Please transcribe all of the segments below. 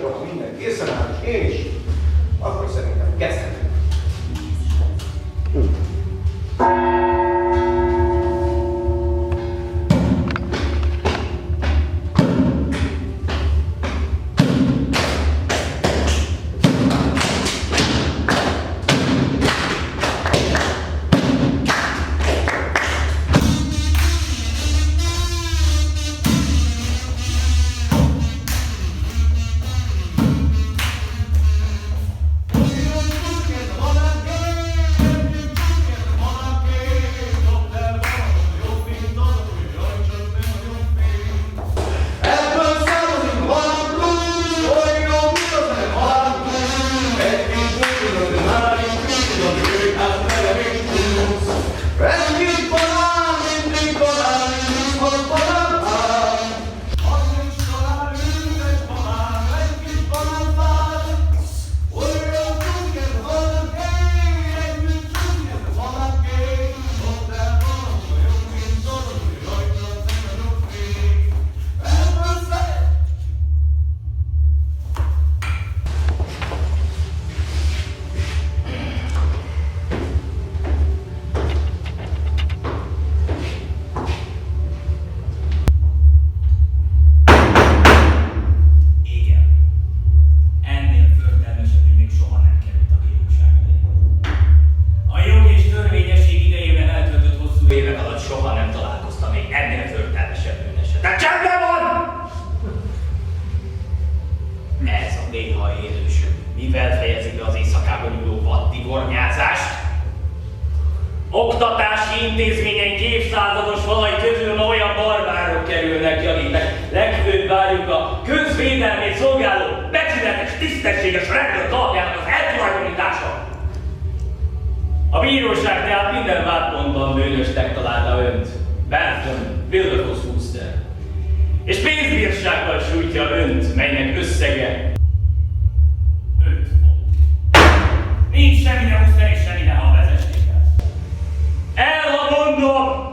akkor ha minden készen áll, és én is, akkor szerintem kezdhetünk. Oktatási intézményeink évszázados falai közül ma olyan barbárok kerülnek ki, akiknek legfőbb vágyuk a közvédelmét szolgáló, becsületes, tisztességes rendőr alapjának az eltulajdonítása. A bíróság tehát minden vádpontban bűnösnek találta önt, Benton Wilberforce Wooster, és pénzbírsággal sújtja önt, melynek összege 5 font. Nincs semmire Wooster és semmire, ha a vezességgel. Elmondom!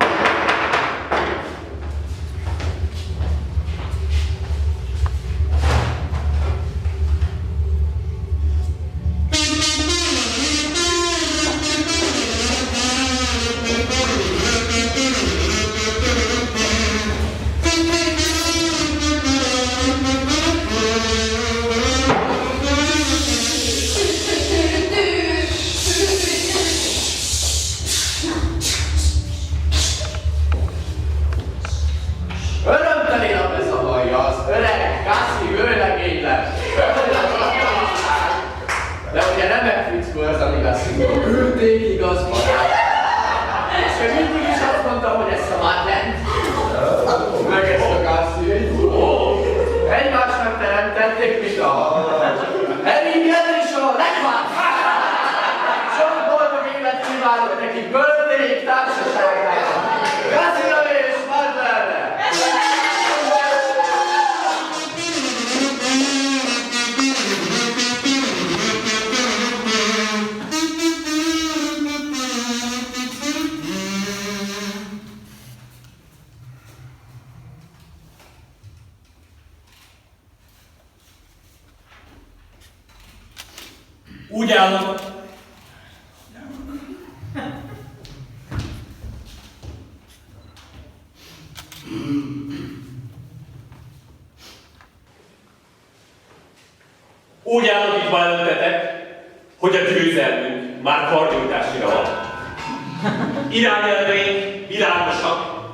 Úgy állok. Úgy állok itt ma előttetek, hogy a győzelmünk már karnyújtásra van. Irányelveink világosak,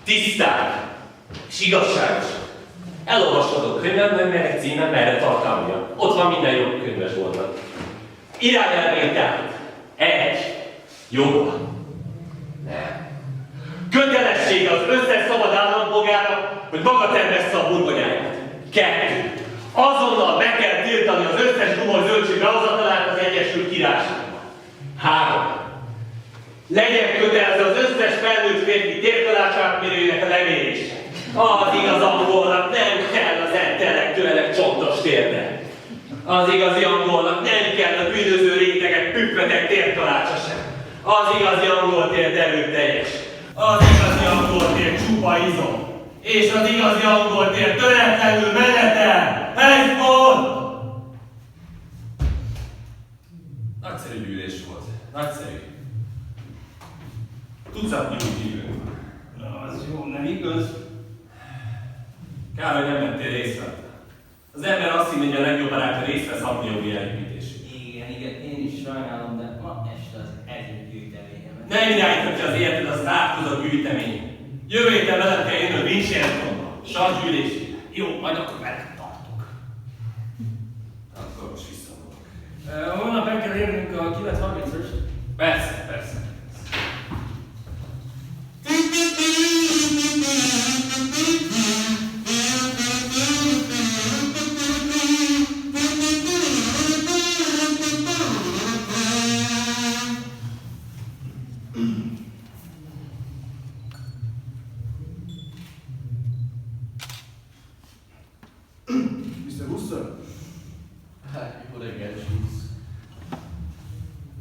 tiszták és igazságosak. Elolvashatok könyvemben, melynek címe merre tartalmja. Ott van minden jobb könyves volna. Irányelveink tehát 1. Joga. Nem. Kötelesség az összes szabad állampolgárnak, hogy maga termessze a burgonyáját. 2. Azonnal be kell tiltani az összes guma zöldség behozatalát az Egyesült Királyságban. 3. Legyen kötelező az összes felnőtt férfi tértanácsátmérőjének a lemérése. Az igaz angolnak nem kell az intellektuelek csontos térde. Az igazi angolnak nem kell a bűnöző rétegek püppötek tértanácsa sem. Az igazi angol térd erőteljes. Az igazi angol térd csupa izom. És az igazi angol térd töretlenül menetel. Egy pont! részt vett. Az ember azt hinné, hogy a legjobb barátja részt vesz Abdi újjáépítésében. Igen, én is sajnálom, de ma este az egyik gyűjteményemet. Ne irányítja az életed a zárkózott gyűjtemény. Jövő héten velem kell jönni a Winchelsea-ba, sarkgyűlésére. Jó, majd akkor velem tartok. Akkor most visszamondok. Holnap el kell érnünk a 9:30-as. Persze, persze. Mr. Wooster? Hát, jó reggel, Chiefs.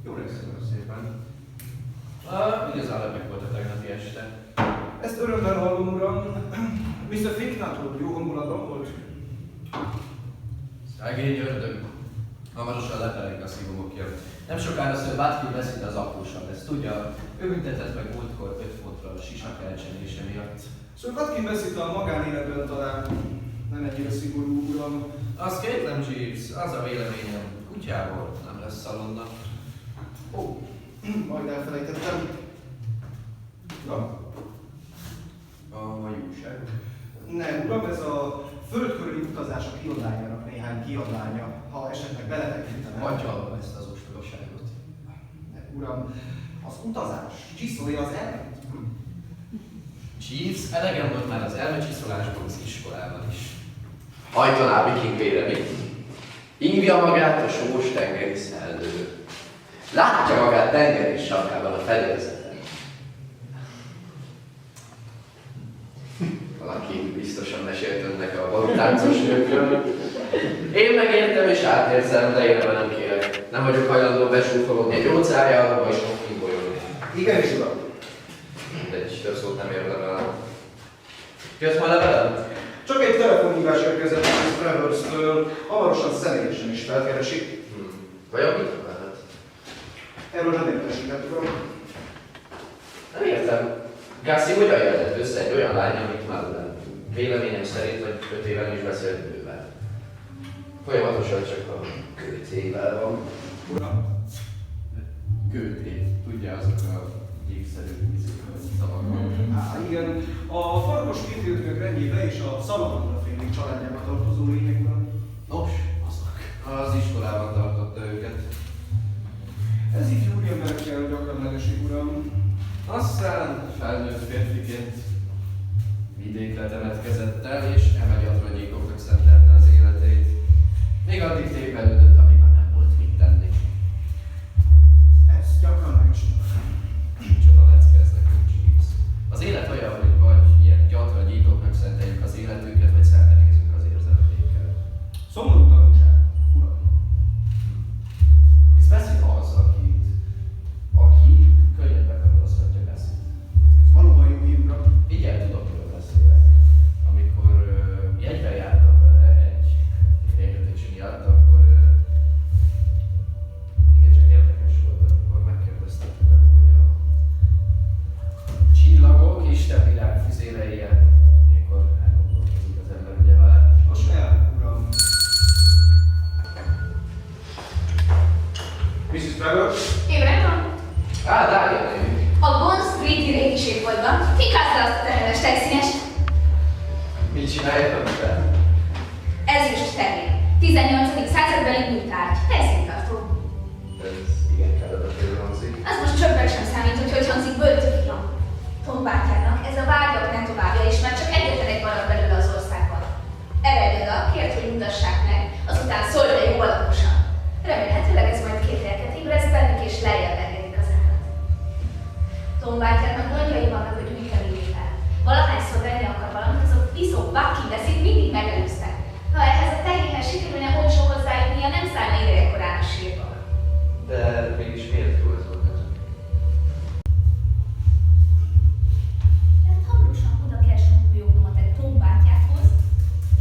Jó reggelt szépen. Igazán lepek volt a tegnapi este. Ezt örömmel hallom, uram. Mr. Finknától jó hangulatban volt? Szegény ördög. Hamarosan lepeleg a szívomokért. Nem sokára Sir Watkin beszéd az apósan lesz. Tudja, ő büntetett meg múltkor 5 fontra a sisak elcsenése miatt. Sir Watkin beszélt a magánéletben talán nem ennyire szigorú, uram. Azt kétlem, Jeeves, az a véleményem, kutyából nem lesz szalonna. Ó, majd elfelejtettem. Ja? A majúság. Nem, uram, ez a földkörüli utazások irodájának néhány kiadványa, ha esetleg beletekintenek. Hagyja ezt az ostobaságot. Uram, az utazás csiszolja az elmet. Jeeves, elegem volt már az elmecsiszolásból az iskolában is. Hajtaná Viking vélemény. Ívja magát a sós tengeri szeldő. Látja magát tengeri sarkában a fedélzeten. Valaki biztosan mesélt önnek a balutáncos nőkről. Én megértem és átérzem, de én nem kérek. Nem vagyok hajlandó besúfolódni egy óceánjába, vagy sok kimbolyolni. Igenis, uram. Mindegy, több szót nem érdemel. Jössz ma levelem? Csak egy telefonhívás érkezett a Travers-től, hamarosan személyesen is felkeresik. Vajon mit akar? Erről nem értesített, uram. Nem értem. Gussie hogyan jelent össze egy olyan lány, amit már véleményem szerint, hogy 5 éven is beszélt nővel. Folyamatosan csak a kőtével van. Uram. Gőtét, tudja azok a gyíkszerű szavakról. Igen, a farkas képzőtők rendjébe és a Salamandra félék családjába tartozó lények, uram. Nos, azok. Az iskolában tartotta őket. Ez így úgy emberekkel gyakran legesik, uram. Aztán felnőtt férfiként vidékre temetkezett el, és emegyatvagyékoknak szentelte az életét. Még addig tépelődött, amíg már nem volt mit tenni. Ez gyakran megesik. Micsoda lecke ez nekünk, Jeeves. Az élet olyan, hogy vagy ilyen gyatvagyékoknak szenteljük az életünket, vagy szembenézünk az érzelmeikkel. Szomorú tanulság, uram. Hisz beszél az, aki könnyen bekavarozhatja beszéd. Ez valóban jó hír, uram. Igen, tudom, miről beszélek. Amikor jegyben jártam vele egy félretés miatt, akkor igen, csak érdekes volt, amikor megkérdezte tőlem, hogy a csillagok Isten világfüzéreje, ilyenkor elgondolkozik az ember, ugye már. Most el, uram. Mrs. Travers? Ébredtem? Dália nevű. A Bond Street-i régiségboltban fikázta azt a terheles tejszínest. Mit csinálják amivel? Ezüst terén. 18. századbeli műtárgy. Tejszíntartó. Ez igen kellemetlenül hangzik. Az most csöppel sem számít, hogy hangzik böltőfiam. Tom Bátyának ez a vágyak ne továbbja is, mert csak egyetlen egy marad belőle az országban. Eredj oda, kért, hogy mutassák meg, azután szólj le jó alaposan. Remélhetőleg ez majd kételket ébreszt bennük és lejjebb engedik az állat. Tom Bátyának gondjai vannak, hogy gyűjteményével. Valahányszor venni akar valamit, azok piszok, Watkin veszik mindig megelőztek. Ha ehhez a tehénhez sikerülne olcsó hozzájutnia, nem szállna idejekorán a sírba. De mégis miért jó ez volt ez? Mert hamarosan oda kell sókujognomat egy Tom Bátyáthoz,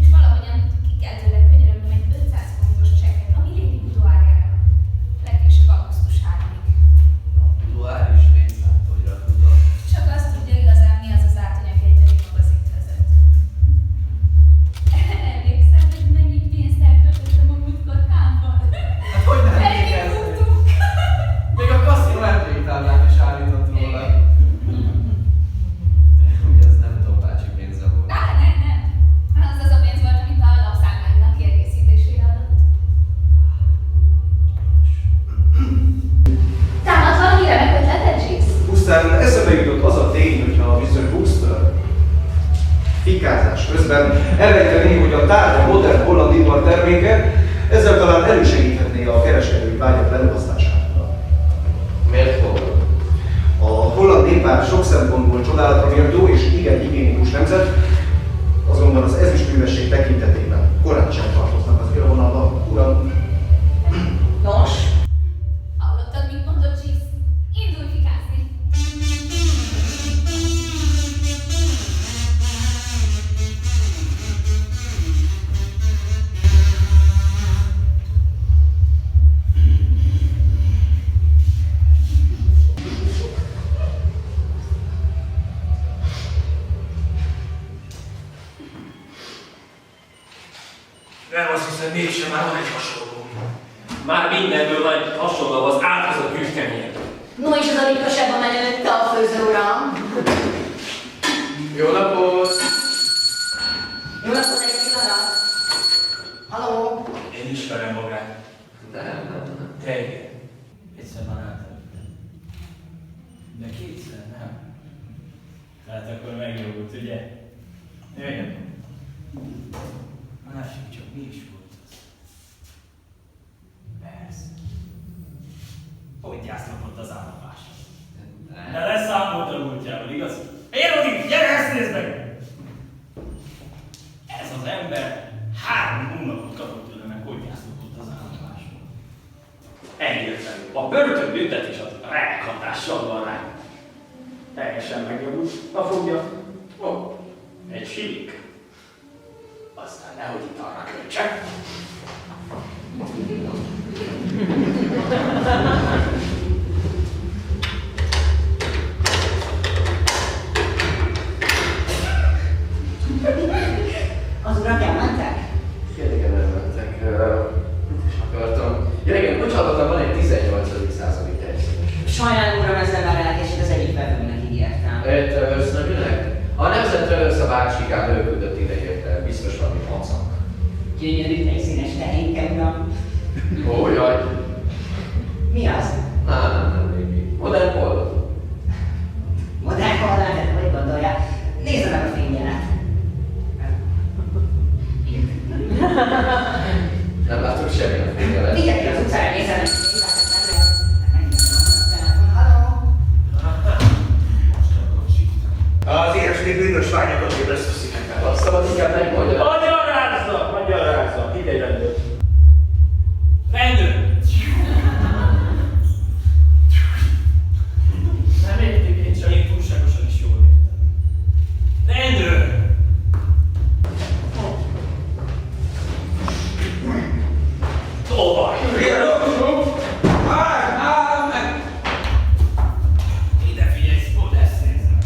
és valahogyan ki kell tőle könyörögnöm egy 500 fontos csekket, ami Lady Boudoirára. Legkésőbb augusztus 3-ig. A buduár is létszálltóira tudod. Csak azt tudja igazán, mi az az átony, aki egy magazint vezet. Emlékszel? miközben elrejteni, hogy a tárgya modern holland ipar terméke, ezzel talán elősegíthetné a kereskedői vágyak leolvasztását. Miért holland? A holland népár sok szempontból csodálatra méltó és igen higiénikus nemzet, azonban az ezüstművesség tekintetében korán sem tartoznak az élvonalba, uram. Nos, hallottad, mit mondott Jeeves? Indulj fikázni! Nem, azt hiszem, mégsem már van egy hasonló. Már mindenből van egy hasonló, az átkozott kőkemény. No, és az a ritkosabban menőtte a főző uram. Jó napot! Jó napot, egy pillanat. Halló? Én ismerem magát. Nem. Te igen. Egyszer már átadtam. De kétszer nem. Hát akkor megnyugodt, ugye? Igen. Másik csak mi is volt az? Persze. Hogy gyásznapott az állapáson? De leszámolt a múltjával, igaz? Érodi, gyere, ezt nézd meg! Ez az ember 3 hónapot kapott tőle, meg hogy gyásznapott az állapáson. Egyértelmű. A börtönbüntetés az rákhatással van rá. Teljesen megnyomult. A fogja. Ó, egy silik. Aztán nehogy itt arra költsek. Az urak elmentek? Igen, elmentek. Mit is akartam? Ja igen, úgy hallottam, van egy 18. századi helyszínes. Sajnálom, uram, ezzel már elkésett, az egyik vevőnek ígértem. Traverse nevűnek? A nemzet Traverse a bácsikám elküldött ide érte, biztos valami macak. Gyönyörű helyszínes tehénke, uram. Ó, jaj. Mi az? Nem, némi. Modern boldog. Modern halál, hogy gondolja? Nézze meg a fényjelet. Nem látok semmilyen fényjelet. Vigyek ki az utcára, nézze meg. Halló? Az ilyesmi bűnös vágyakat ébreszteszik ember. Azt szabad inkább megmondja. Magyarázza! Higgy rendőr. Rendőr! Nem értik, én csak én túlságosan is jól értem. Rendőr! Tolvaj! Ide figyelj, Spod, ezt nézem.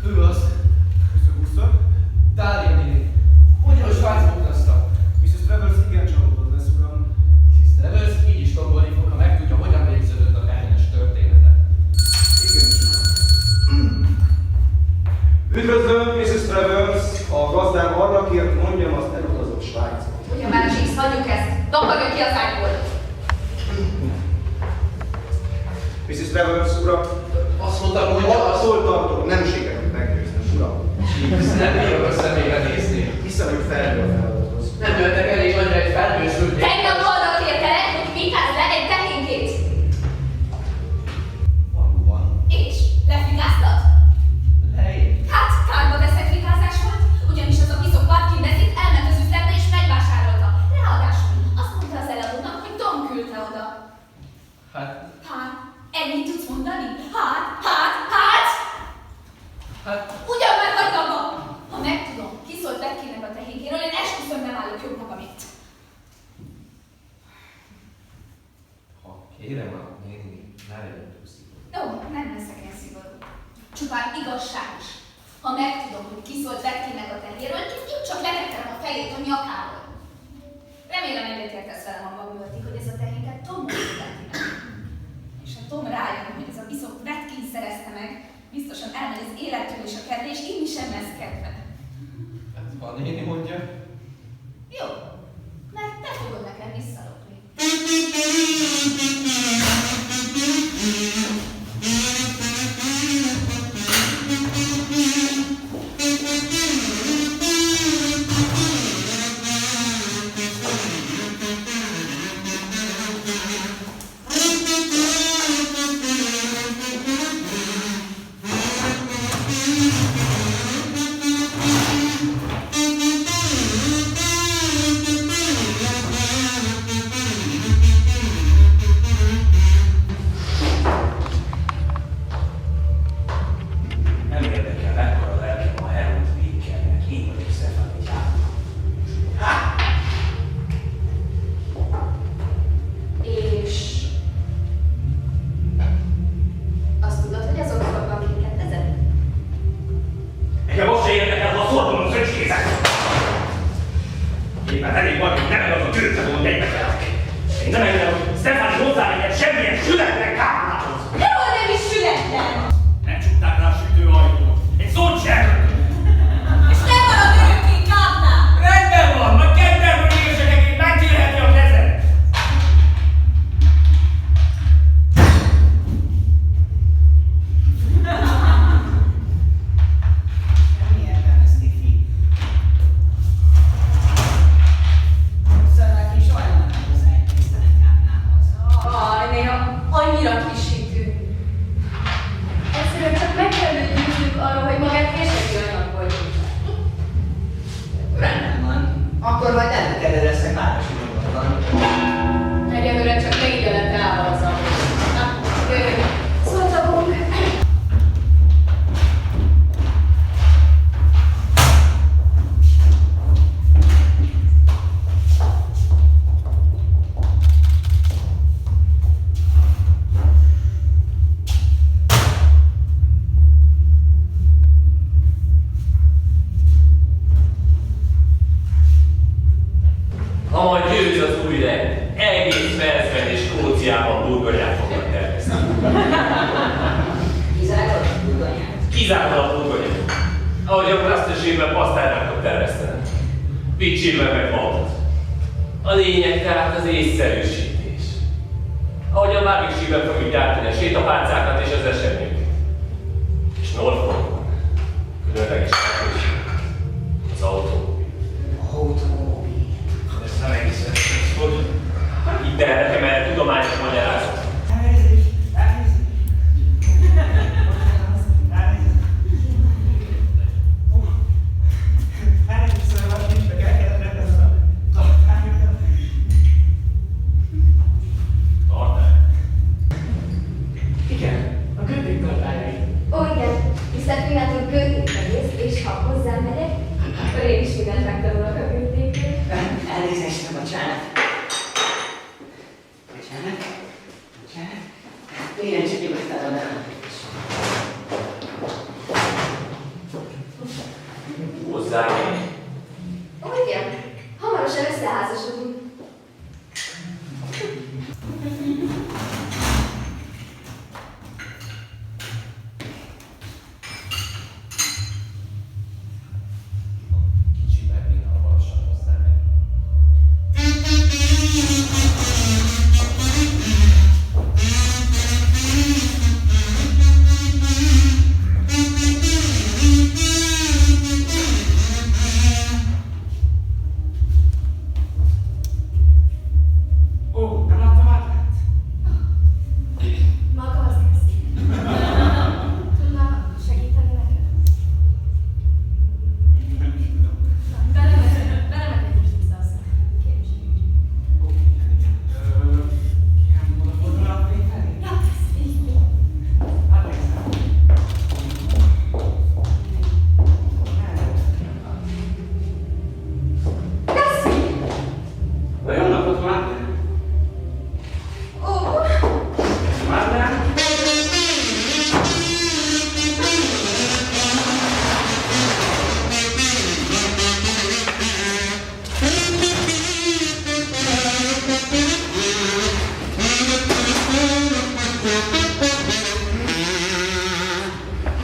Ő az. Visszahúztak? Dália néni. Ugyanúgy Svájcba utaztak. Mrs. Travers igen csalódott lesz, uram. Mrs. Travers így is tombolni fog, ha megtudja, hogyan végződött a tehenes története. Igen, uram. Üdvözlöm, Mrs. Travers! A gazdám arra kért, mondjam, azt elutazott Svájcba. Ugye már Jeeves, hagyjuk ezt. Dobogjon ki az ágyból. Mrs. Travers, uram, Azt mondtam, hogy attól tartok, nem sikerült meggyőzni, uram. nem bírok a szemébe nézni. Hiszem, hogy felhő a Kérem a néni, ne legyen túl szigorú. Jó, nem leszek én szigorú. Csupán igazságos. Ha megtudom, hogy ki szólt Vetkének a tehéről, én csak leketerem a fejét a nyakáról. Remélem egyetértesz velem abban, Mölti, hogy ez a tehénket Tom mondta Vetkének. És ha Tom rájön, hogy ez a biszok Vetkén szerezte meg, biztosan elmegy az élettől és a kedve, és inni sem lesz kedve. Hát, ha a néni mondja. Jó, mert te fogod nekem visszalopni.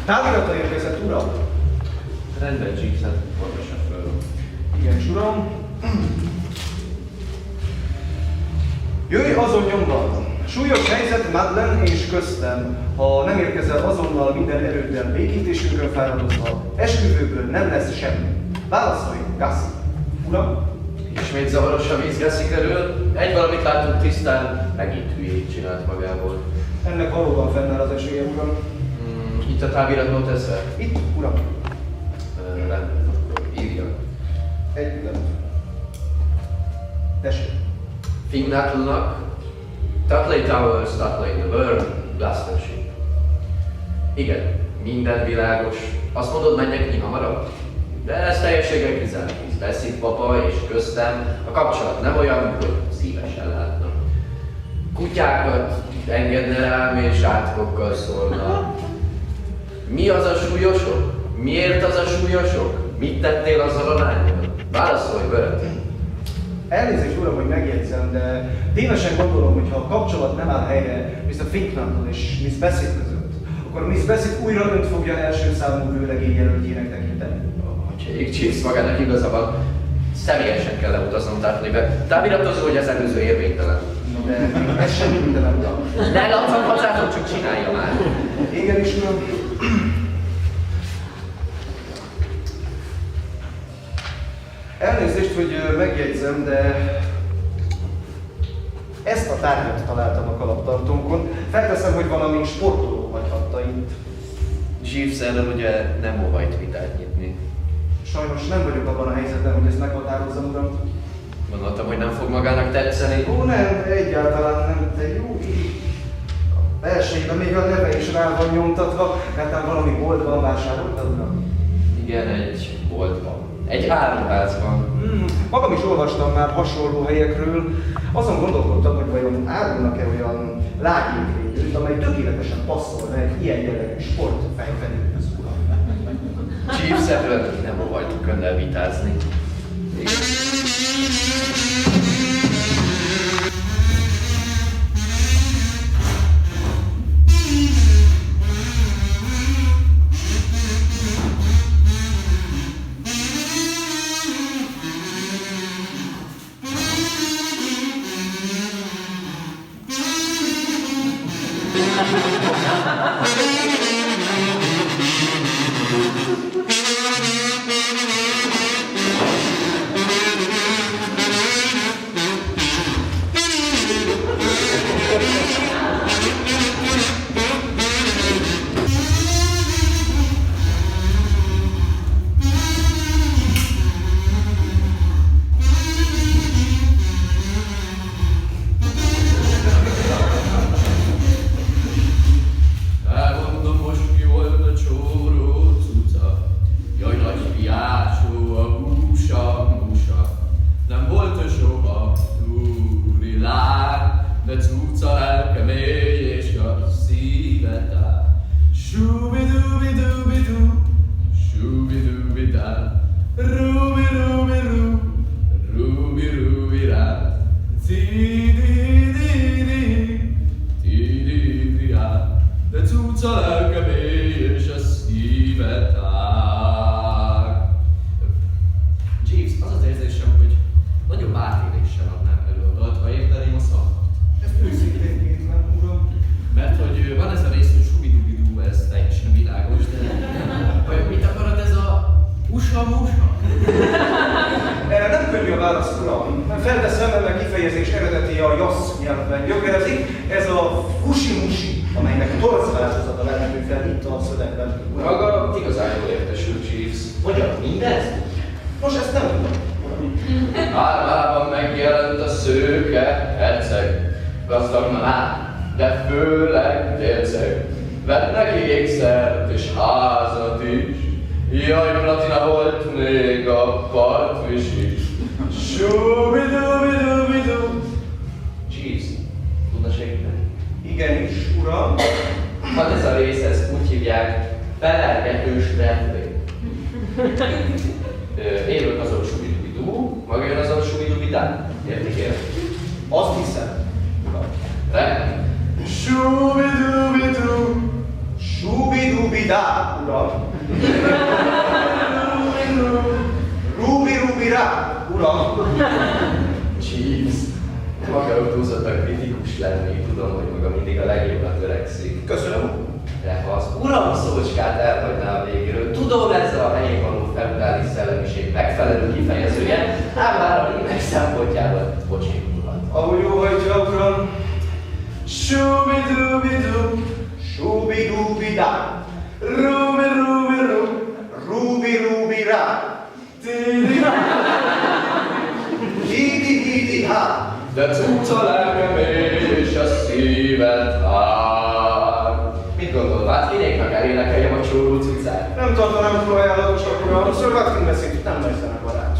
Távirata érkezett, uram. Rendben, Jeeves, hát pontosan föl. Igen, uram. Jöjj azon nyomban! Súlyos helyzet Madeleine és köztem. Ha nem érkezel azonnal minden erőddel békítésünkön fáradozva, esküvőből nem lesz semmi. Válaszolj, Gassi. Uram? Ismét zavaros a víz Gassi körül. Egy valamit látunk tisztán, megint hülyét csinált magából. Ennek valóban fennáll az esélye, uram. Itt a táviratból teszel? Itt, uram. Rendben, akkor írja. Egy pillanat. Tessék. Finnátlannak, Tutley Towers, Tutley the Burn, Gloucester Ship. Igen, minden világos. Azt mondod, menjek ki hamarabb? De ez teljességgel kizárt, hisz Bessie papa és köztem a kapcsolat nem olyan, hogy szívesen látnak. Kutyákat engedne rám és átkokkal szólna. Mi az a súlyosok? Miért az a súlyosok? Mit tettél azzal a lánnyal? Válaszolj, Böröt! Elnézést, uram, hogy megjegyzem, de ténylegesen gondolom, hogy ha a kapcsolat nem áll helyre Mr. Finknantól és Miss Bessie között, akkor Miss Bessie újra önt fogja első számú vőlegény jelöltjének tekinteni. Hogyha Jeeves magának igaza van, személyesen kell leutaznom Tutleybe. Táviratozó, hogy az előző érvénytelen. De ez sem minden, uram. Ne lancaphatátok, csak csinálja már! Igen is, uram. Elnézést, hogy megjegyzem, de ezt a tárgyat találtam a kalaptartónkon. Felteszem, hogy valami sportoló hagyhatta itt. Jeeves ellen ugye nem óhajt vitát nyitni. Sajnos nem vagyok abban a helyzetben, hogy ezt meghatározzam, uram. Gondoltam, hogy nem fog magának tetszeni. Ó, nem, egyáltalán nem, te jó így. A belsejében még a neve is rá van nyomtatva, mert valami boltban vásároltad, uram? Igen, egy boltban. Egy áruházban. Magam is olvastam már hasonló helyekről. Azon gondolkodtam, hogy vajon árulnak-e olyan lágyékvédőt, amely tökéletesen passzolna egy ilyen jellegű sportfejfedőhöz, uram. Jeeves erről nem óhajtunk önnel vitázni. Igen. Erre nem könnyű a válasz, uram. Felteszem, ennek kifejezés eredeti a jasz nyelvben gyökerezik. Ez a fusi-musi, amelynek torz változata lehető fel itt a szövegben. Maga igazán jól értesült, Jeeves. Hogyan? Mindez? Nos, ezt nem tudom. Álmában megjelent a szőke herceg, gazdag már, de főleg délceg. Vett neki ékszert és házat is, jaj, platina volt még a partvis is. Subidubidubidu. Jeeves, tudna segíteni? Igenis, uram. Hát ez a rész, ezt úgy hívják, felelgetős rendvény. Én vagyok azon subidubidu, maga jön azon subidubidán. Értik? Azt hiszem, uram. Rendben. Subidubidu. Subidubidá, Jeeves, nem akarok túlzottan kritikus lenni, tudom, hogy maga mindig a legjobban törekszik. Köszönöm. De ha az uram szócskát elhagyná a végéről, tudom, ez a helyén való feudális szellemiség megfelelő kifejezője, ám már a lényeg szempontjából bocsékulhat. Ahogy jó hajtja, uram. Shooby-dooby-doo, shooby-dooby-da, rubi-rubi-ru, rubi-rubi-ra, di-di-di-di-ha. De cucc a lelkem és a szíved vár. Mit gondol, Vátkinéknak elénekeljem a csóró cuccát? Nem tartanám túl ajánlatosnak, uram. Szörvátkin beszélt, nem nagy zenebarát.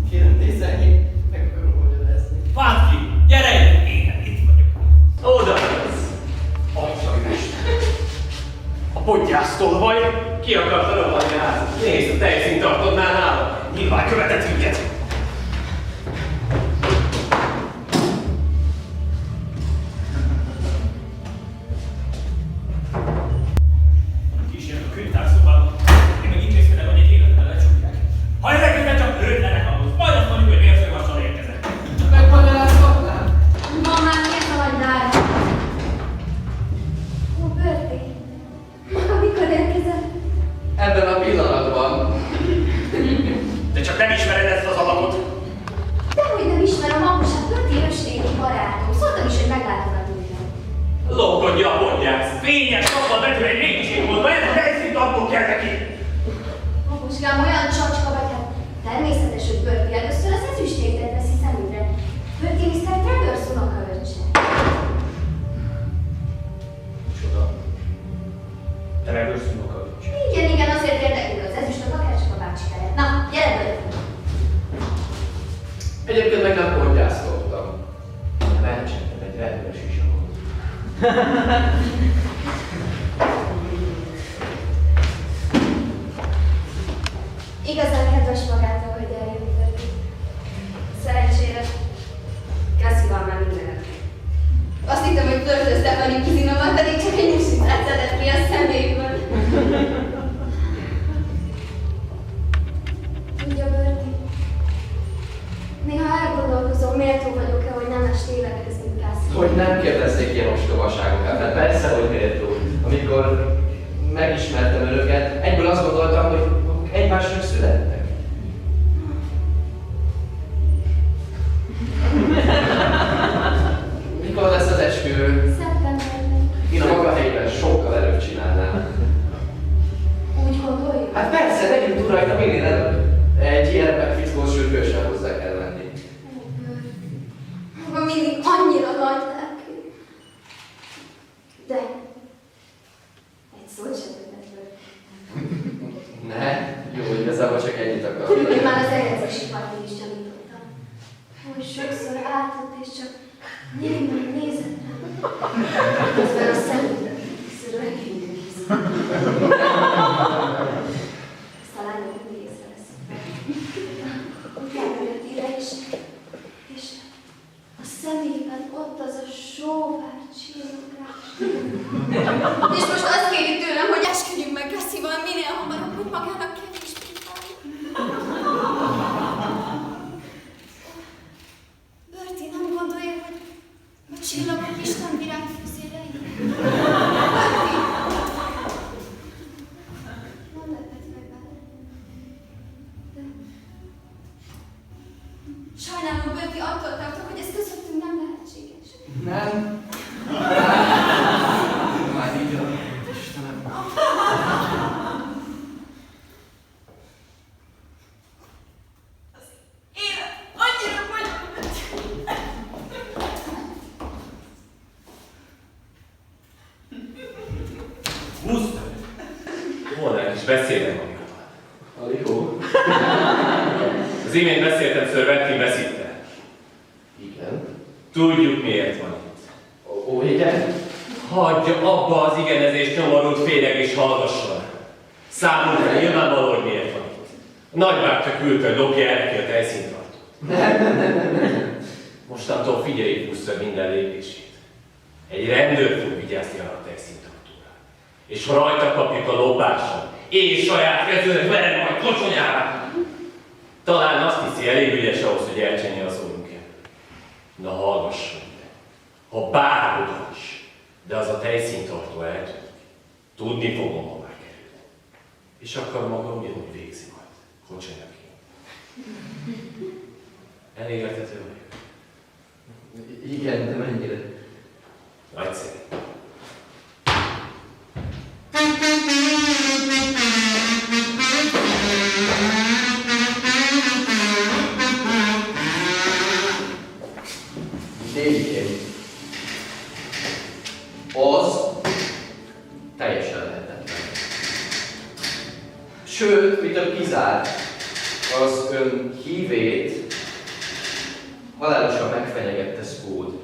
Kérem, nézzel, én meg akarom magyarázni. Fátki, gyere ide! Én itt vagyok. Oda jössz! Atya Isten! A podgyásztól vagy? Ki akarta rohanni a házat? Nézd, a tejszínt tartodnál nála! Nyilván követett minket. Kísérjük a könyvtárszobába. Én meg intézkedek, hogy egy életre lecsukják. Ha ezekre csak őtlenek ahhoz, majd azt mondjuk, hogy vérszögassal érkezek. Megmagyarázhatnám? Mamám, miért haladnál? Ó, Berti, maga mikor érkezett? Ebben a pillanatban De csak nem ismered ezt az alakot. Dehogy nem ismerem, apusát, Berti ősrégi barátom. Szóltam is, hogy meglátogat minket. Lókodja a podgyász! Fényes nappal betű egy régiség volt, majd ez a helyszínt abból kell neki. Apuskám olyan csacska vagy, hát természetes, hogy Berti először az ezüstjétet veszi szemünkre. Berti Mr. Travers unokaöccse. Csoda. Travers unokaöccse. Igen, azért érdekel az ezüstöt, akár csak a bácsi felett. Na, gyere Berti! egyébként meg nem podgyásztottam. Nem elcsettem egy rendőr sisakot. Igazán kedves magától, hogy eljött Berti. Szerencsére, Cassie-val már mindenet. Azt hittem, hogy Flörtő Stephanie kuzinomat, pedig csak egy musicát szedett ki a szeméből. Tudja, Berti, néha elgondolkozom, méltó vagyok-e, hogy nem tévedkezünk Cassie. Hogy nem kérdezték ilyen ostobaságokat, hát persze, hogy méltó. Amikor megismertem önöket, egyből azt gondoltam, hogy egymásnak születtek. Mikor lesz az esküvő? Szeptemberben. Én a maga helyében sokkal előbb csinálnám. Úgy gondoljuk? Hát persze, legyünk túl rajta minél előbb. Egy ilyen megfickós sürgősen hozzá kell venni. Maga mindig annyira nagy lelkű. De egy szót sem többet Berti. Ne? Jó, igazából csak ennyit akartam. Körülbelül már az eljegyzési partnél is gyanítottam. Hogy sokszor átott és csak némán nézett rám. Közben a szemünkre röhögünk nézett. Ezt a lányok mindig észreveszik. Utána jött ide és a szemében ott az a sóvár csillogás. És most azt kéri tőlem, hogy esküdjünk meg Cassie-val minél hamarabb, hogy magának kell ismételni. Berti, nem gondolja, hogy csillagok Isten virágfűzérei? Berti! Nem lepett meg vele. De Nem. Már így a Istenem. Én annyira vagyok. Húzd! Volna is beszéltem magával. Aligó. Az imént beszéltem Sir Vertin veszítte. Igen. Tudjuk miért van itt. Ó, igen. Hagyja abba az igenezést, nyomorult féreg és hallgasson. Számunkra nyilvánvaló, hogy miért van itt. A nagybátyja küldte, hogy lopja el ki a tejszíntartót. Mostantól figyeljük Buszra minden lépését. Egy rendőr fog vigyázni arra a tejszíntartóra. És ha rajta kapjuk a lopáson, és saját kezőnek verem majd kocsonyára. Talán azt hiszi, elég ügyes ahhoz, hogy elcsenje az orrunkért. Na hallgasson ide. Ha bárhogy is, de az a tejszíntartó eltűnik. Tudni fogom, hová került. És akkor maga ugyanúgy végzi majd, kocsonyaként. Elégedhető vagyok. Igen, de mennyire? Nagyszerű. Délikém. Az teljesen lehetetlen. Sőt, mi több kizárt, az ön hívét halálosan megfenyegette Skód.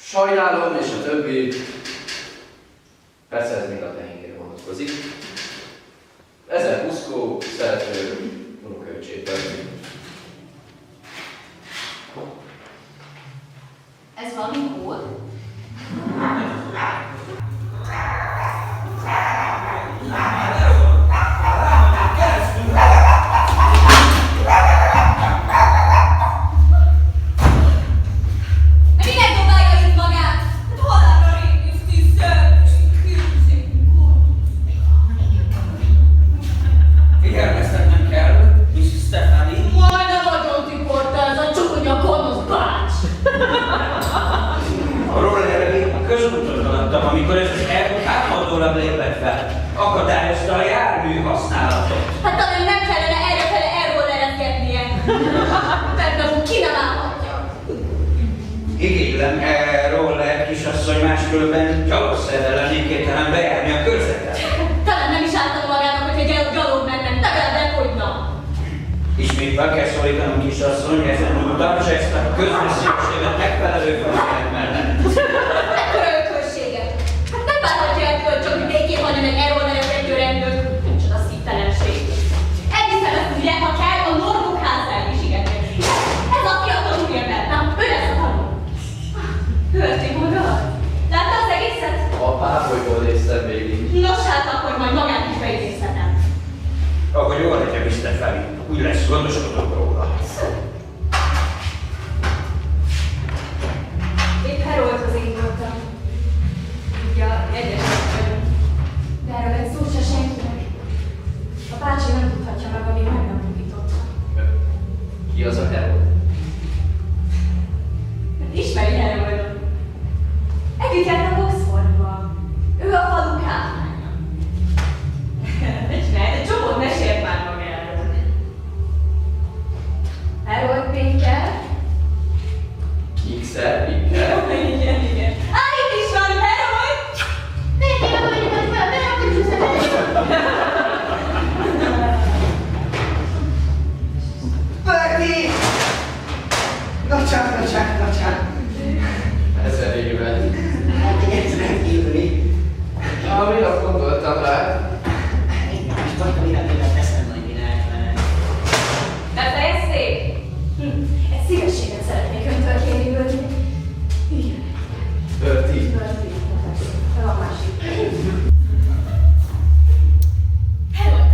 Sajnálom, és a többi, persze ez még a tehénkére vonatkozik. Ezen Puszkó szerető unokaöccsét venni. Ez valami kód? Minek dobálja itt magát? Hát halálra régiszti Figyelmeztetnem kell, Mrs. Stephanie. Majd a vagyontiporta, ez a csúnya gonosz bács! A rollerre a közúton adtam, amikor ez az eltámadólag lépett fel. Akadályozta a jármű használatot. Hát talán nem kellene errefele elrollerezgetnie. Például ki nem állhatja. Igénylem, roller kisasszony, máskülönben gyalogszerrel képtelen bejárni a körzetet. Talán nem is álltam magának, hogy egy gyalog mennek, legalább elfogyna. Ismét kell szólítanom, kisasszony, ezen úton tartsa ezt a közbeszélséget megfelelő felügyelet mellett. Mekkora ökölséget? Hát nem várhatja el tőle, csak hogy békén hagyjon egy elrollerezgető rendőrt. Micsoda szívtelenség. Elviszem ezt ugye, ha kell, a Norvok házáig is igetek. Ez a fiatal úriember, nem? Ő lesz a tanul. Hörti magad? Látta az egészet? A páholyból néztem végig. Nos hát akkor majd magát is beidézhetem. Ahogy jól hagyja, Mr. Stephanie, úgy lesz, gondoskodok róla. Épp Haroldhoz indultam. Ugye a jegyesek vagyok. De erről egy szó se senkinek. A bácsi nem tudhatja meg, amíg meg nem tudította. Ki az a Harold? Ismeri Haroldot. Együtt jártam Oxfordba. Ő a falu káplánya. Ne csinálj, egy csomót mesélt már magáról. Harold Pinker. X-el, Pinker. Igen, igen. Itt is van Harold! Végén vagyunk, hogy fel, de nem tudjuk Berti! Nocsán! Ezer éve. Hát ez rendkívüli. Amit azt gondoltam rá. Én most tudtam, mire teszem majd világban. Befejezték? Egy szívességet szeretnék öntől kérni, Börti. Igen. Berti. Börti. Van másik. Harold,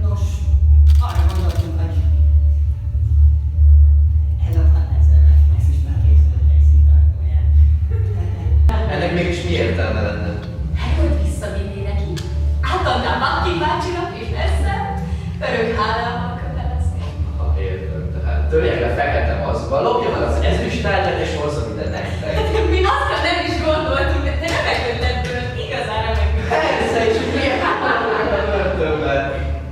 Nos, arra gondoltunk, hogy ez a fantáziának lesz is már készült egy színtartóján. Ennek mégis mi értelme lenne? Harold visszavinni neki. Átadnám Bucky bácsinak, és ezzel örök hálával kötelezni. Ha értem, tehát törjen le fekete az, szóval lopja meg az ezüstárgyat és hozza ide nektek. Mi azt nem is gondoltuk, de te remekült ebből, igazán remekült. Persze, és milyen háborúnak a börtönben.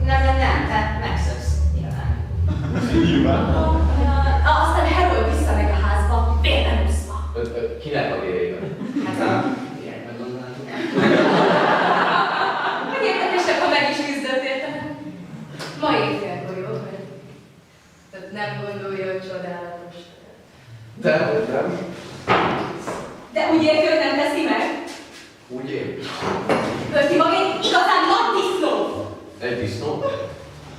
Nem, te megszöksz, nyilván. Nyilván. Aztán Harold visszamegy a házba, vérben úszva. Kinek a vérében? Hát, Ilyen meggondolnátok. megértetések, ha meg is küzdött érted. Ma éjfélkor jó, hogy nem gondolja, hogy csodálatos. De hogy nem. De úgy érti, hogy nem teszi meg? Úgy én. Ölti maga egy igazán nagy disznó! Egy disznó?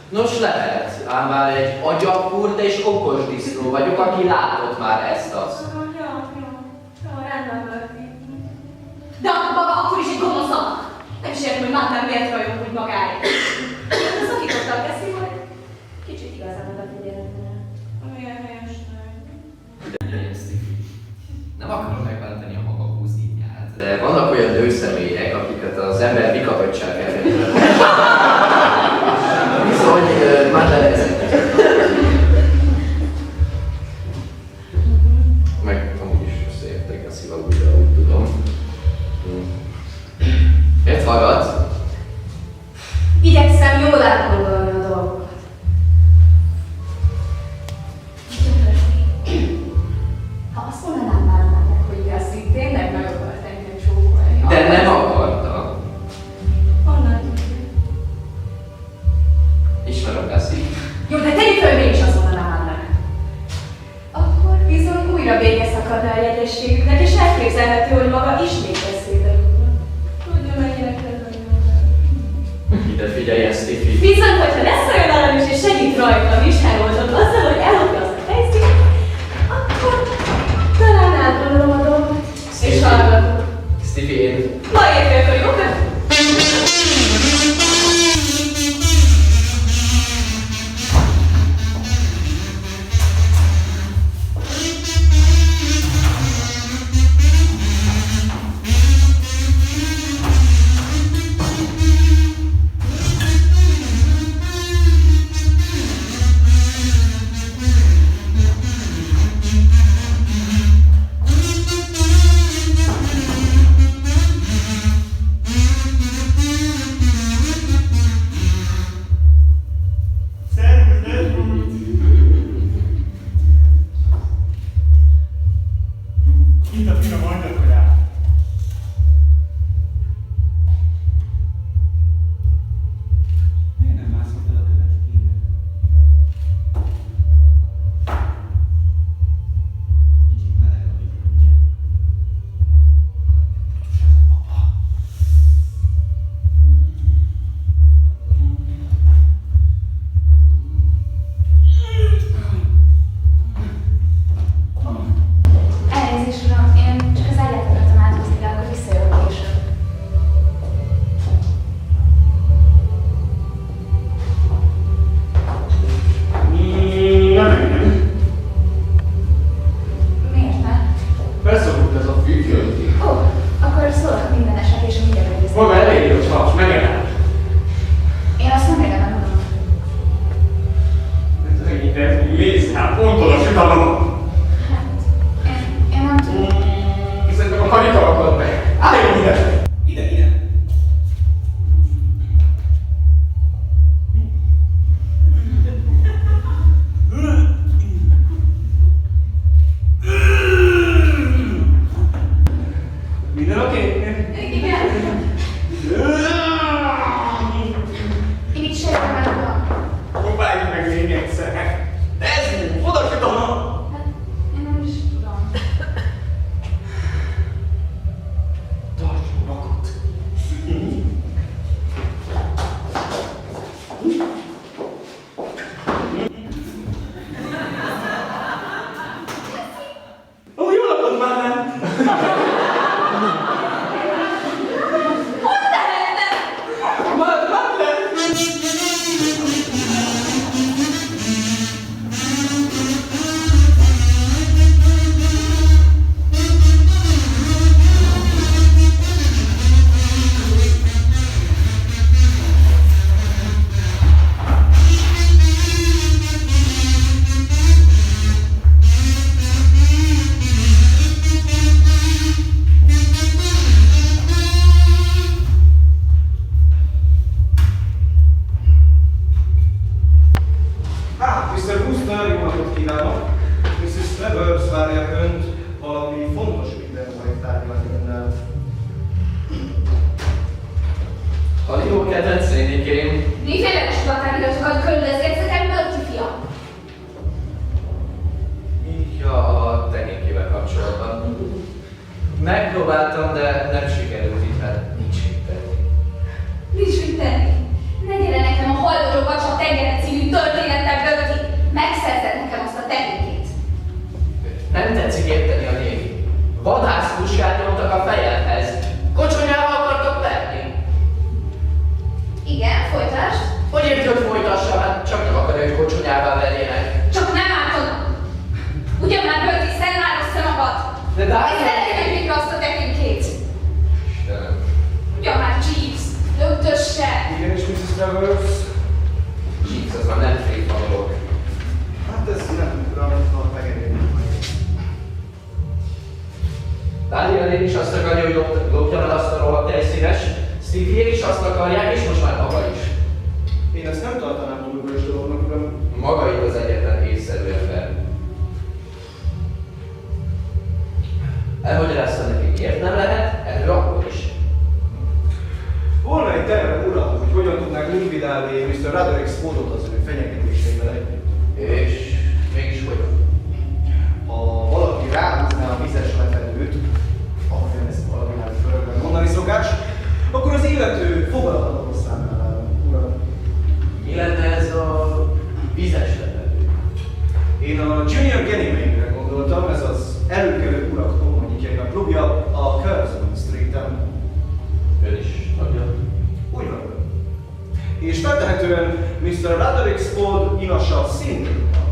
Nos lehet, ám már egy agyakkurt és okos disznó vagyok, aki látott már ezt-azt. Jó, rendben Berti. De maga akkor is egy gonosz alak. Nem is értem, hogy Mattán miért rajong úgy magáért. Szakítottam teszi, hogy kicsit igazán odafigyelek rá. Milyen helyes Nem akarom megbántani a maga kuzinját. De vannak olyan nőszemélyek, akiket az ember mikatottság ellenére. Bizony, már levezet. Meg amúgy is összeértek a szíva újra, úgy tudom. Miért hallgatsz? Igyekszem jól átgondolni a dolgokat. Ha azt mondanám már meg, hogy Gassi tényleg meg akart engem csókolni. De nem akarta. Honnan tudja? Ismerem Gassi. Jó, de tegyük fel, hogy mégis azt mondanám már meg. Akkor bizony újra vége szakadna a jegyességüknek, és elképzelhető, hogy maga ismét eszébe jutna. Tudja, mennyire kedvelni magát. Ide figyeljen, Stiffy. Viszont, hogyha lesz olyan aranyos és segít rajtam is Haroldot azzal, hogy ellopja azt a fejszét, akkor talán átgondolom a dolgot, és hallgatom. Stiffy, én... Ma értél, jó? Itt a finom agyakoját. Miért nem mászol fel a következőre? Kicsit meleg a víz, ugye? Elnézést, uram, én csak az ágyát akartam áthozni, de akkor visszajövök később. Nem. Miért nem? Beszorult ez a függő. Ó, akkor szólok minden eset, és mindjárt megviszem. Maga elég, hogy hals, megáll. Én azt nem érdemem, uram. Nézd, hát pont oda sütalom. Hát, én nem tudom. Szerintem a karika akad meg. Álljon ide! Ide. Minden oké? Igen. Én itt sejtem el, uram. Próbáljuk meg még egyszer. Ez mi? Oda sütalom! Hát, én nem is tudom. Tartsd magad! Ó, jól lakod már nem? Hogy tehettem? Már le! kívánok! Mrs. Travers várja Önt, valami fontos minden majd tárgyalni Önnel. Haló, kedvenc nénikém! Miféle platániratokat körülözgetszek Bertie fiam? Ja, a tehénkével kapcsolatban. Megpróbáltam, de nem sikerült itt, mert nincs mit tenni. Nincs mit tenni. Ne gyere nekem a Hallodó Vacsa tengere című történettel, Bertie. Megszerzed nekem azt a tehénkét. Nem tetszik érteni a néni. Vadászpuskát nyomtak a fejemhez. Kocsonyával akartak verni. Igen, folytasd. Hogy érti, hogy folytassam? Hát csak nem akarja, hogy kocsonyával verjenek. Csak nem ártod. Ugyan már, Bertie, szedd már össze magad. De Vagy szeretnél meg végre azt a tehénkét. Istenem. Ugyan már, Jeeves. Lögdösse. Igen, és Mrs. Travers? Jeeves, az már nem tréfa dolog. Hát ez nem uram, megengedjük majd. Daniel én is azt akarja, hogy lopjam el azt a rohadt helyszínes. Stevie is azt akarják, és most már maga is. Én ezt nem tartanám túl bölcs dolognak, uram. Maga itt az egyetlen észszerű ember. Elmagyaráztam neki, miért nem lehet, erről akkor is. Volna egy terve, uram, hogy hogyan tudnánk likvidálni Mr. Roderick Spoodot az ő fenyegetéseivel együtt. És mégis hogyan? Ha valaki ráhúzná a vizes lefedőt, ahogyan ezt valamivel földön mondani szokás, akkor az illető fogadhatatlan számlára, uram. Mi lenne ez a vizes lefedő? Én a Junior Ganymede-re gondoltam, ez az előkelő urak toronyikjainak klubja a Curzon Street-en. Ön is tagja? Úgy van. És feltehetően Mr. Roderick Spood inasa szintén van.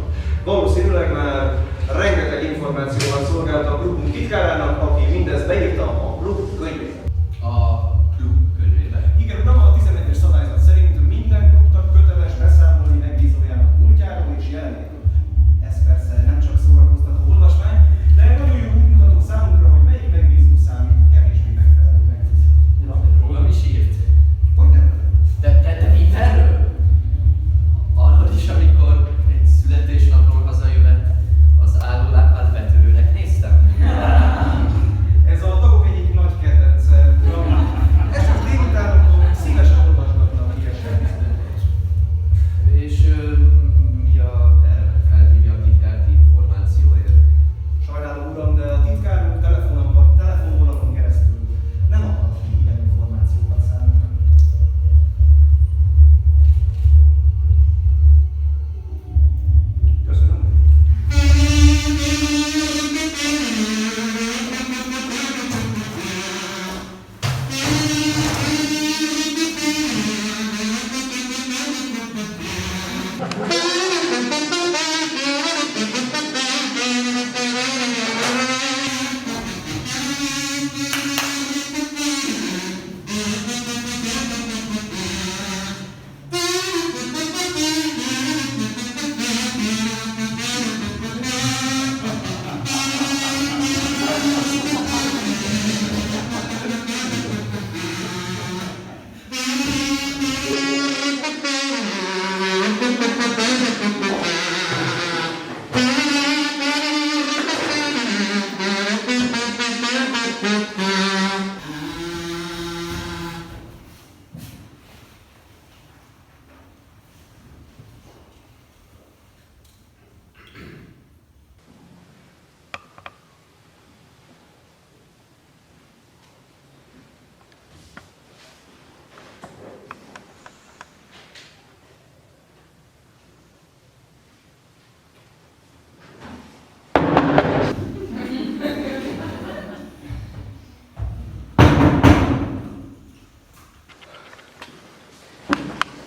Valószínűleg már rengeteg információval szolgált a klubunk titkárának, aki mindezt beírta a klub könyvébe. A klub könyvébe. Igen, uram, a 11-es szabályzat szerint minden klubtag köteles beszámolni megbízójának múltjáról és jelenéről. Ez persze nem csak szórakoztató olvasmány, de nagyon jó útmutató számunkra, hogy melyik megbízó számít kevésbé megfelelőnek. Rólam is írt. Hogy nem? De mindenről? Arról is, amikor egy születésnapról hazajövet, az állólámpát betörőnek néztem. Ez a tagok egyik nagy kedvence. Estes délutánonkon szívesen olvasgatnak ilyen segítőket. És mi a terve? Felhívja a titkárt információért? Sajnálom, uram, de a titkárunk telefonvonalon keresztül nem adhat ki ilyen információkat számunkra. Köszönöm.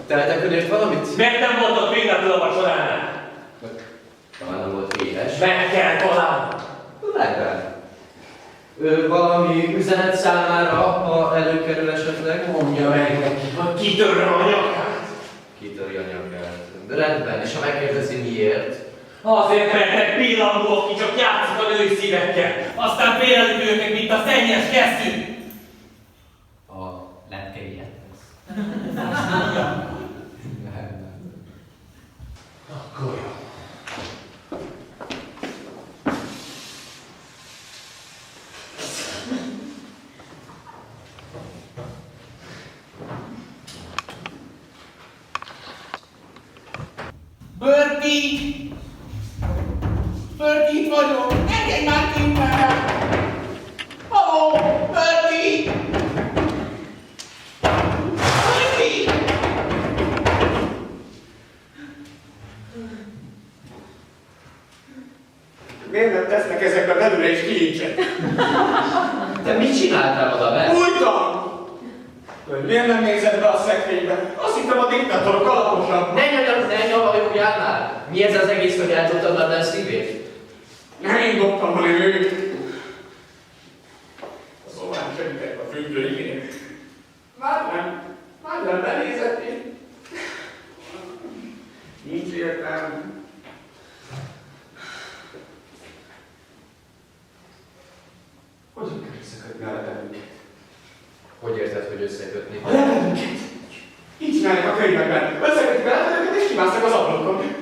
Te könyvért valamit? Miért nem volt ott pillanatról a vacsoránál? Talán nem volt éhes. Meg kell találni. Legyen. Valami üzenet számára, ha előkerül esetleg? Mondja meg neki, hogy kitöröm a nyakát. Kitöri a nyakát. Rendben, és ha megkérdezi miért? Azért, mert egy pillangó, aki csak játszik a női szívekkel. Aztán félrelik őket, mint a szennyes kesztyű. A lepkeiet. Akkor jó. Miért nem tesznek ezekbe belőle is kilincset? Te mit csináltál oda be? Bújtam! Hogy miért nem nézed be a szekrénybe? Azt hittem a diktátorok alaposabb. Ne nyavajogjál már! Mi ez az egész, hogy el tudtad adni a szívét? Nem én dobtam, hanem ő. A szobán segítek a függőikének. Már nem benézett én. Nincs értelme. Hogyan kell összekötni a levelünket? Hogy érted, hogy összekötni? A levelünket! Így csinálják a könyvekben. Összekötik a levelünket és kimásznak az ablakon.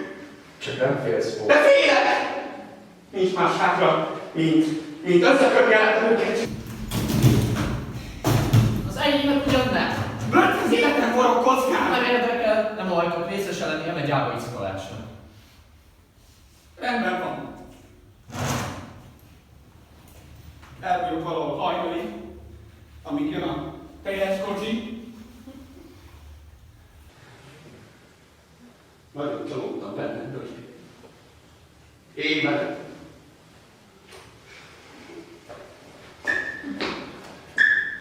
Csak nem félsz, Fó. De félek! Nincs más hátra, mint összekötni a levelünket. Az enyémet ugyan nem. Mert az életem forog kockán! Nem érdekel, nem hajtok részese lenni, nem egy gyáva iszkolásnak. Rendben van. El vagyok valahol hajtani, amíg jön a teljes kocsi. Nagyon csalódtam benne, hogy évek.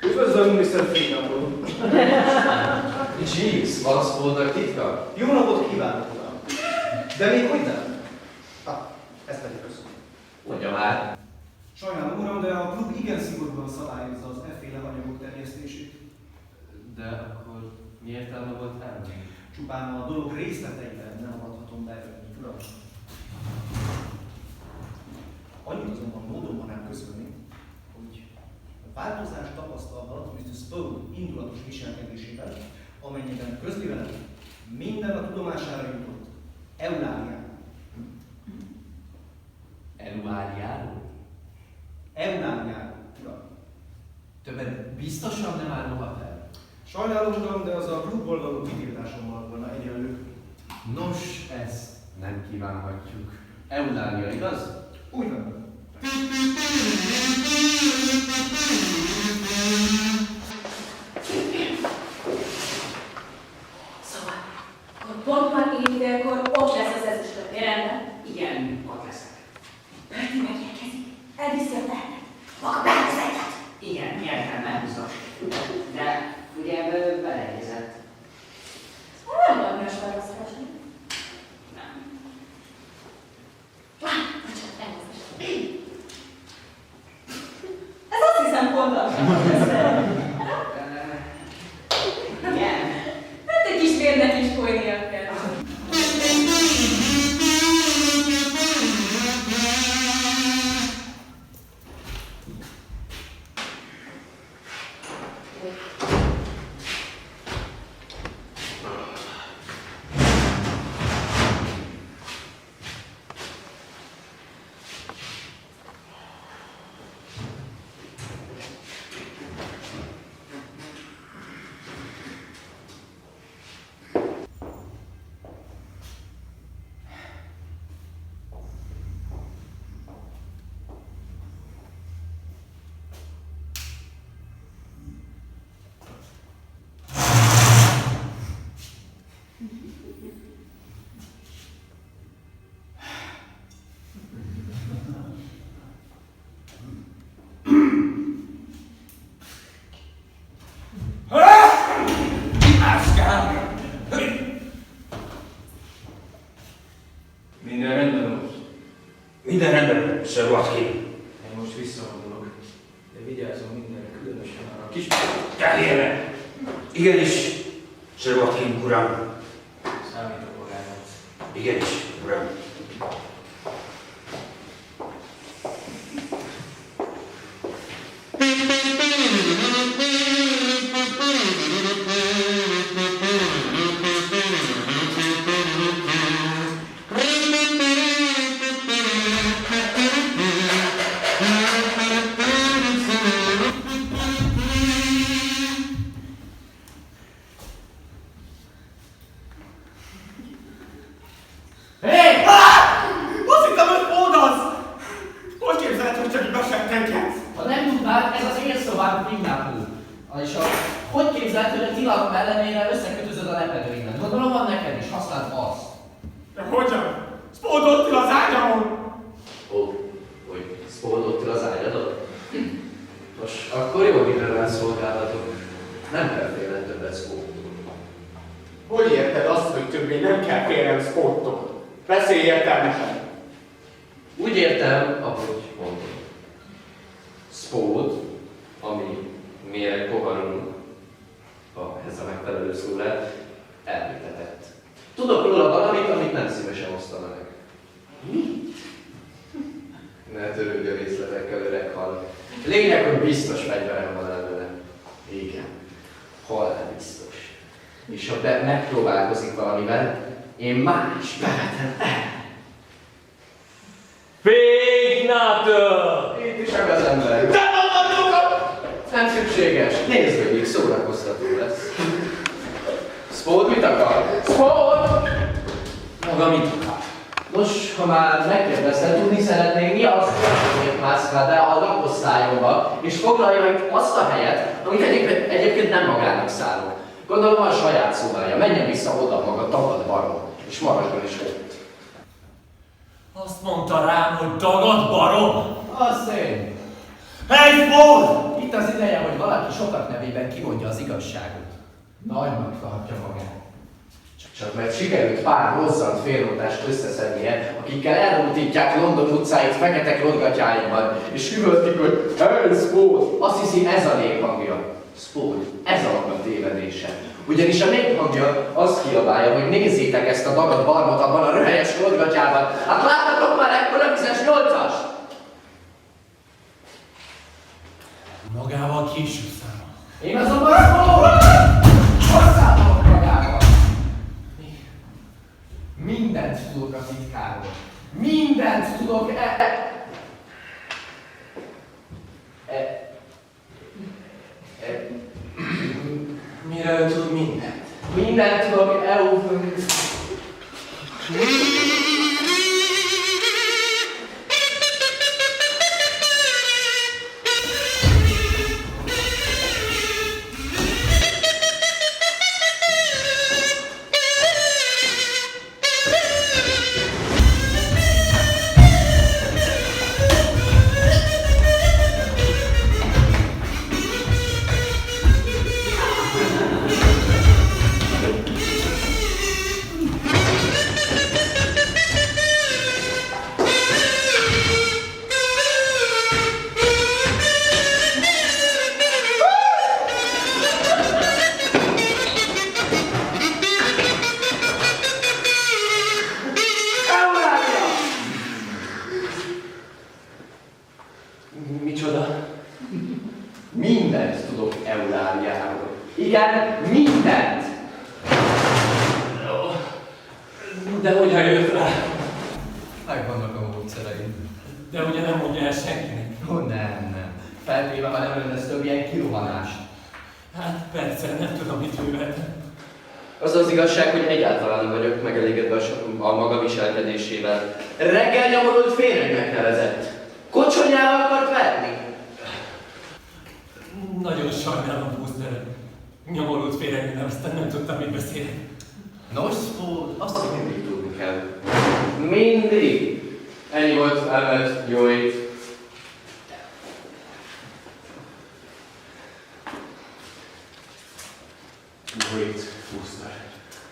Üdvözlöm, Mr. Freedomból! Jeez, valasz volna titka? Jó napot kívánok, uram! De még hogy nem? Ezt pedig köszönöm. Mondja már. Sajnálom, uram, de a klub igen szigorúan szabályozza az efféle anyagok terjesztését. De akkor mi értelme volt elmenni? Csupán a dolog részleteiben nem avathatom be önni, uram. Annyit azonban módon van ám közölni, hogy a változás tapasztalhat Mr. Spohn indulatos viselkedésében, amennyiben közli velem minden a tudomására jutott Euláliáról. Eluáriáról? Euláliáról, uram. Többet biztosan nem árulhat el? Sajnálom, uram, de az a klubból való kitiltásommal volna egyenlő. Nos, ezt nem kívánhatjuk. Eulália, igaz? Úgy van. Szóval, akkor pont már 4-kor ott lesz az ezüstöknél, rendben? Igen, ott leszek. Berti megérkezik. Elviszi a tehenet. Maga bevezetett. Igen, nyertem, elhúzom. De ugye ebből beleegyezett. Nem van más választás, nem? Nem. Bocsánat, elnézést. Ez azt hiszem pont az. Igen. Hát egy kis vérnek is folynia kell. Minden rendben volt. Minden rendben, Sir Watkin. Én most visszavonulok, de vigyázzon mindenre, különösen arra a kis... Elérne! Igenis, Sir Watkin, uram. Számítok magának. Igenis, uram. Hé! után szolgálatok. Nem kell félnem többet Spóttól. Hogy érted azt, hogy többé nem kell félnem Spóttól? Beszélj értelmesen! Úgy értem, ahogy mondom. Spót, ami méregpoharunk, ha ez a megfelelő szó lett, elvitetett. Tudok róla valamit, amit nem szívesen osztana meg. Mit? Ne törődj a részletekkel, öreg hal. Lényeg, hogy biztos fegyverem van ellene. Igen. Halál biztos. És ha megpróbálkozik valamivel, én más bevetem el. Fénynátől! Itt is meg az ember. De nem szükséges. Nézd végig, szórakoztató lesz. Spót mit akar? Spót! Maga mit akar? Nos, ha már megkérdezted, tudni szeretnék, mi az, hogy mászkál be a lakosztályomba, és foglalja meg azt a helyet, amit egyébként nem magának szállok. Gondolom a saját szobája. Menjen vissza oda maga, tagad barom, és maradjon is ott. Azt mondta rám, hogy dagad barom! Az én. Hey, Spót! Itt az ideje, hogy valaki sokak nevében kimondja az igazságot. Nagynak tartja magát. Csak mert sikerült pár rozzant félrontást összeszednie, akikkel elrútítják London utcáit fekete klotgatyáimmal, és hüvöltik, hogy hey, Spót! Azt hiszi, ez a néphangja. Spót, ez a maga tévedése. Ugyanis a néphangja azt kiabálja, hogy nézzétek ezt a dagad barmot abban a röhelyes klotgatyában. Hát láttatok már ekkora vizes 8-ast? Magával késő számol. Én azonban Spót! Hosszátok magával! Mindent tudok a titkáról. Mindent tudok Miről tud mindent? Mindent tudok Micsoda? Mindent tudok Euláliáról. Igen, mindent! De hogyan jött rá? Megvannak a módszereim. De ugye nem mondja el senkinek. Ó, nem. Feltéve, ha nem rendez több ilyen kirohanást. Hát persze, nem tudom, mit műveltem. Az az igazság, hogy egyáltalán nem vagyok megelégedve a maga viselkedésével. Reggel nyomorult férjnek nevezett. Kocsonyával akart verni. Nagyon sajnálom, Booster. Nyomorult félreértem, aztán nem tudtam, mit beszélni. Nos, Spót, azt Azt mindig tudni kell. Mindig. Ennyi volt, elment, jó ét. Jó ét, Booster.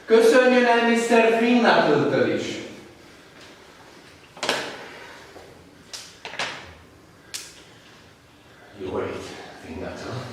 Köszönjön el Mr. Finnaple-től is. Jó ét, Finnaple.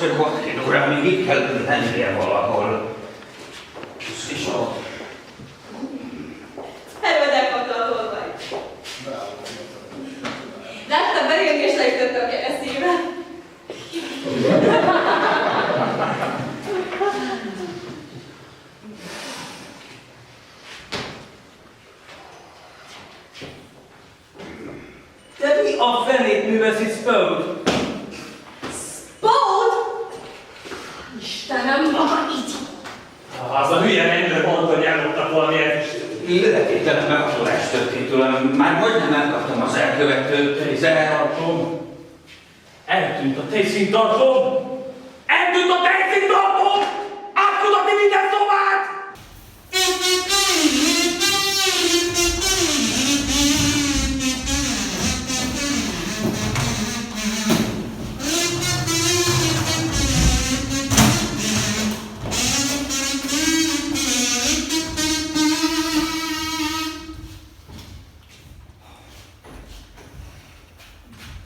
Sir Watkin uram, még itt kell lennie valahol. És ott. Elvedek a tolvaj. Láttam belém és legtötte a keresztébe. De mi a fenét művelsz itt, Spode? Spode? Istenem, maga így! Az a hülye rendőr mondta, hogy elloptak valami elfistőt. Lehetetlen meghatolás történt tőlem. Már majdnem elkaptam az elkövetőt, eltartom. Eltűnt a tejszíntartóm! Eltűnt a tejszíntartóm! Át tud adni minden szobát!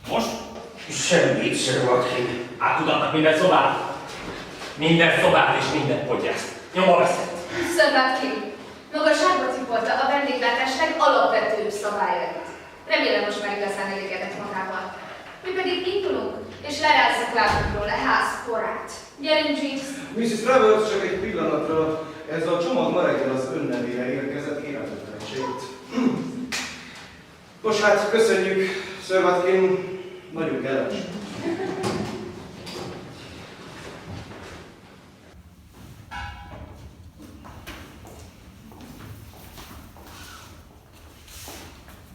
Most? Semmit, Sir Watkin. Átudatnak minden szobát. Minden szobát és minden podgyászt. Nyomva veszett. Sir Watkin, magasságba cipolta a vendéglátás legalapvetőbb szabályait. Remélem most már igazán elégedett magával. Mi pedig indulunk, és lerázzuk lábunkról a ház porát. Gyerünk, Jeeves! Mrs. Travers, csak egy pillanatra. Ez a csomag ma reggel az ön nevére érkezett, kérem ötlenségét. Nos hát, köszönjük, Sir Watkin. Nagyon kellemes.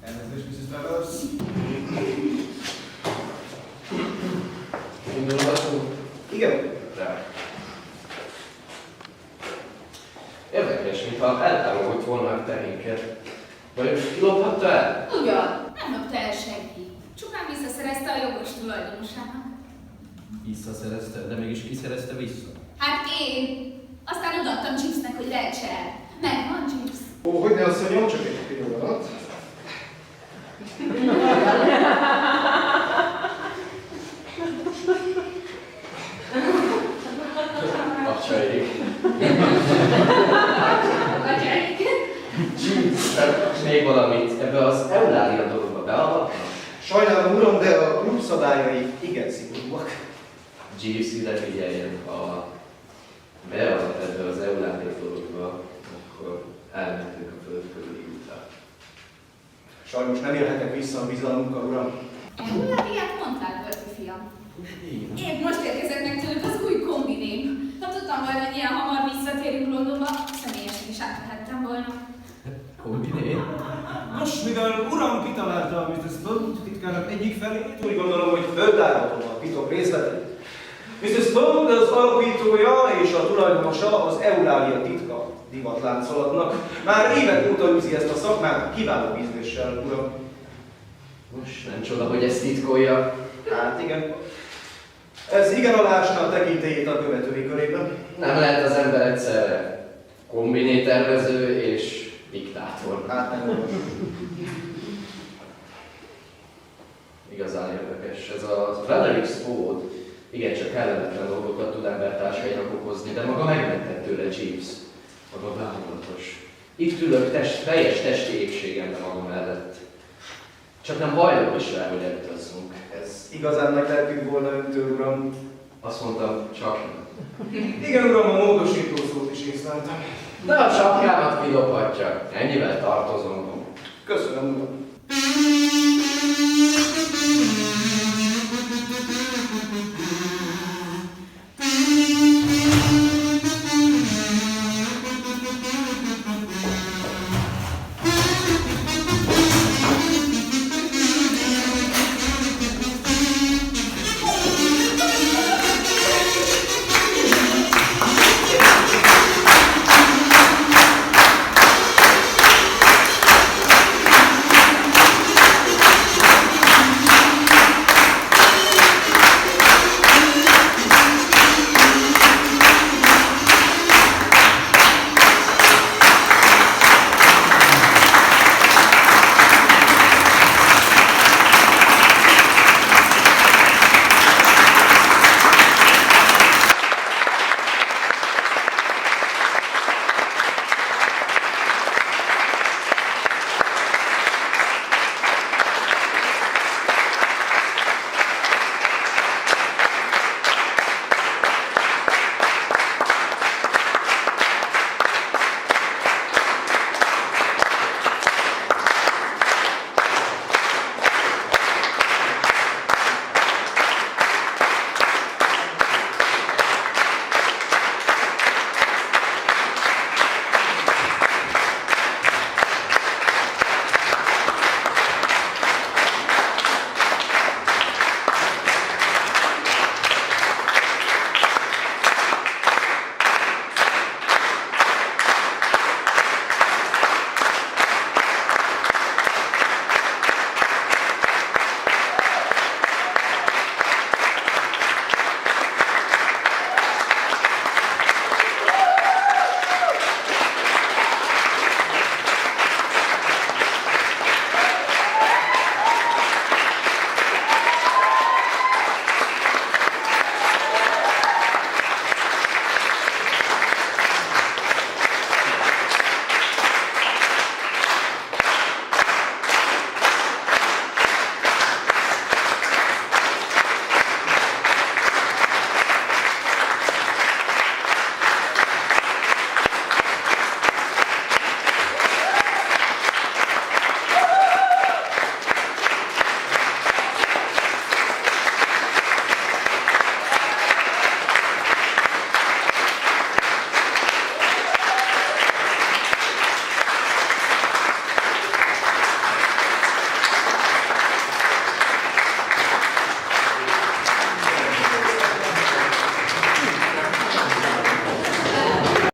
Elnézést, Mrs. Travers. Indulhatunk? Igen. Rá. Érdekes, mintha eltávolult volna a tehénket. Vajon kilophatta el? Ugyan, nem lopta el senki. Csupán visszaszerezte a jogos tulajdonosának. Visszaszerezte, de mégis ki szerezte vissza? Hát én. Aztán odaadtam Jeevesnek, hogy rejtse el. Megvan, Jeeves. Ó, hogy ne asszonyom, csak egy pillanat. Acsaik. Acsaik. Még valamit, ebbe az Eulália dologba beavatnak? Sajnálom, uram, de a klub szabályai igen szigorúak. Jeeves ide figyeljen, ha beavat ebbe az Eulália dologba, akkor elmentünk a föld körüli útra. Sajnos nem élhetek vissza a bizalmunkkal, uram. Euláliát mondtál, Bertie fiam. Épp most érkezett meg tőlük az új kombiném. Ha tudtam volna, hogy ilyen hamar visszatérünk Londonba, személyesen is átvehettem volna. Kombiné? Nos, mivel uram kitalálta a Mr. Spode titkárnak egyik felét, úgy gondolom, hogy földárhatom a titok részleteit. Mr. Spode az alapítója és a tulajdonosa az Eulália titka divatláncolatnak. Már évek óta űzi ezt a szakmát kiváló ízléssel, uram. Most nem csoda, hogy ezt titkolja. Hát igen. Ez igen alásna a tekintélyét a követői körében. Nem lehet az ember egyszerre kombiné tervező és diktátor. Hát nem. Igazán érdekes. Ez a Frederick Spode igencsak kellemetlen dolgokat tud embertársainak okozni, de maga megmentett tőle Jeeves. Maga bámulatos. Itt ülök teljes testi égségemben maga mellett. Csak nem hajlok is rá, hogy elutazzunk. Ez igazán meglehetünk volna öntől, uram. Azt mondtam, csak nem. Igen, uram, a módosító szót is észleltem. De a sapkámat kidobhatja. Ennyivel tartozom. Köszönöm, uram.